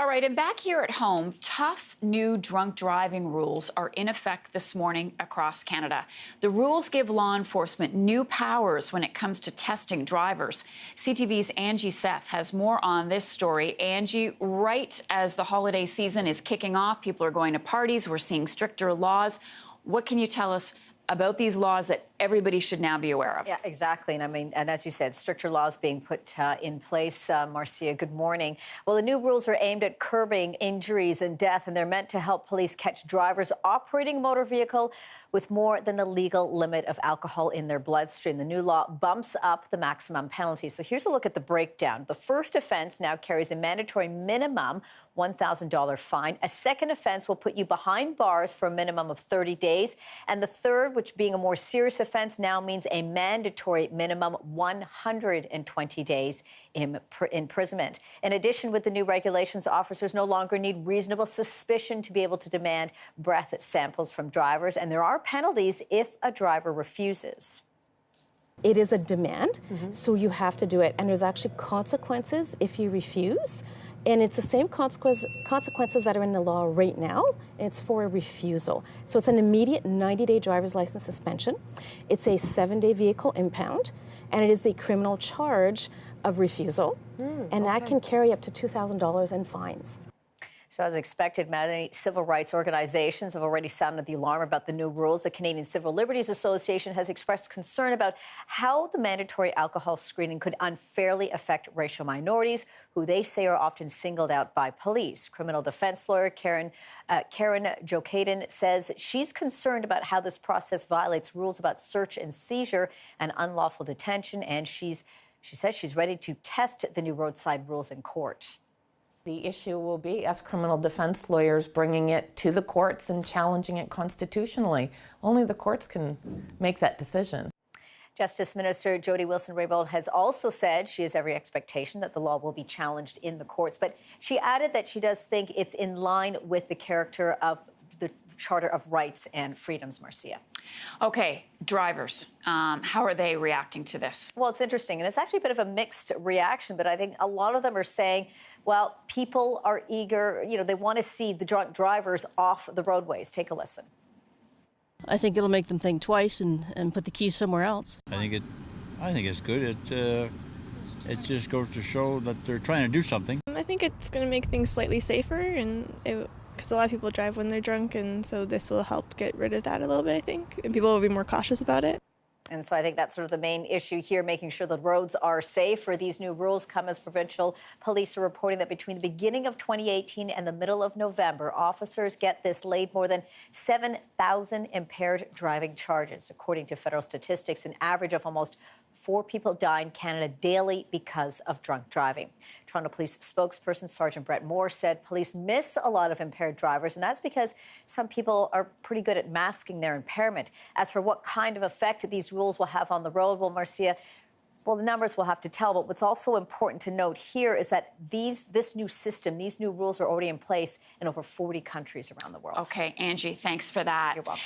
All right, and back here at home, tough new drunk driving rules are in effect this morning across Canada. The rules give law enforcement new powers when it comes to testing drivers. CTV's Angie Seth has more on this story. Angie, right as the holiday season is kicking off, people are going to parties, we're seeing stricter laws. What can you tell us about these laws that everybody should now be aware of? Yeah, exactly. And as you said, stricter laws being put in place. Marcia, good morning. Well, the new rules are aimed at curbing injuries and death, and they're meant to help police catch drivers operating a motor vehicle with more than the legal limit of alcohol in their bloodstream. The new law bumps up the maximum penalty. So here's a look at the breakdown. The first offense now carries a mandatory minimum $1,000 fine. A second offense will put you behind bars for a minimum of 30 days. And the third, which being a more serious offense, now means a mandatory minimum 120 days imprisonment. In addition, with the new regulations, officers no longer need reasonable suspicion to be able to demand breath samples from drivers, and there are penalties if a driver refuses. It is a demand, so you have to do it, and there's actually consequences if you refuse. And it's the same consequences that are in the law right now. It's for a refusal. So it's an immediate 90-day driver's license suspension. It's a 7-day vehicle impound, and it is the criminal charge of refusal. And that can carry up to $2,000 in fines. So as expected, many civil rights organizations have already sounded the alarm about the new rules. The Canadian Civil Liberties Association has expressed concern about how the mandatory alcohol screening could unfairly affect racial minorities, who they say are often singled out by police. Criminal defense lawyer Karen Jokaden says she's concerned about how this process violates rules about search and seizure and unlawful detention, and she says she's ready to test the new roadside rules in court. The issue will be us criminal defense lawyers bringing it to the courts and challenging it constitutionally. Only the courts can make that decision. Justice Minister Jody Wilson-Raybould has also said she has every expectation that the law will be challenged in the courts, but she added that she does think it's in line with the character of the Charter of Rights and Freedoms, Marcia. Okay, drivers, how are they reacting to this? Well, it's interesting, and it's actually a bit of a mixed reaction, but I think a lot of them are saying, well, people are eager, they want to see the drunk drivers off the roadways. Take a listen. I think it'll make them think twice and put the keys somewhere else. I think it's good. It just goes to show that they're trying to do something. I think it's going to make things slightly safer, and because a lot of people drive when they're drunk, and so this will help get rid of that a little bit, I think, and people will be more cautious about it. And so I think that's sort of the main issue here, making sure the roads are safe. For these new rules come as provincial police are reporting that between the beginning of 2018 and the middle of November, officers laid more than 7,000 impaired driving charges. According to federal statistics, an average of almost 4 people die in Canada daily because of drunk driving. Toronto Police spokesperson Sergeant Brett Moore said police miss a lot of impaired drivers, and that's because some people are pretty good at masking their impairment. As for what kind of effect these rules will have on the road, well, Marcia, the numbers will have to tell, but what's also important to note here is that this new system, these new rules are already in place in over 40 countries around the world. Okay, Angie, thanks for that. You're welcome.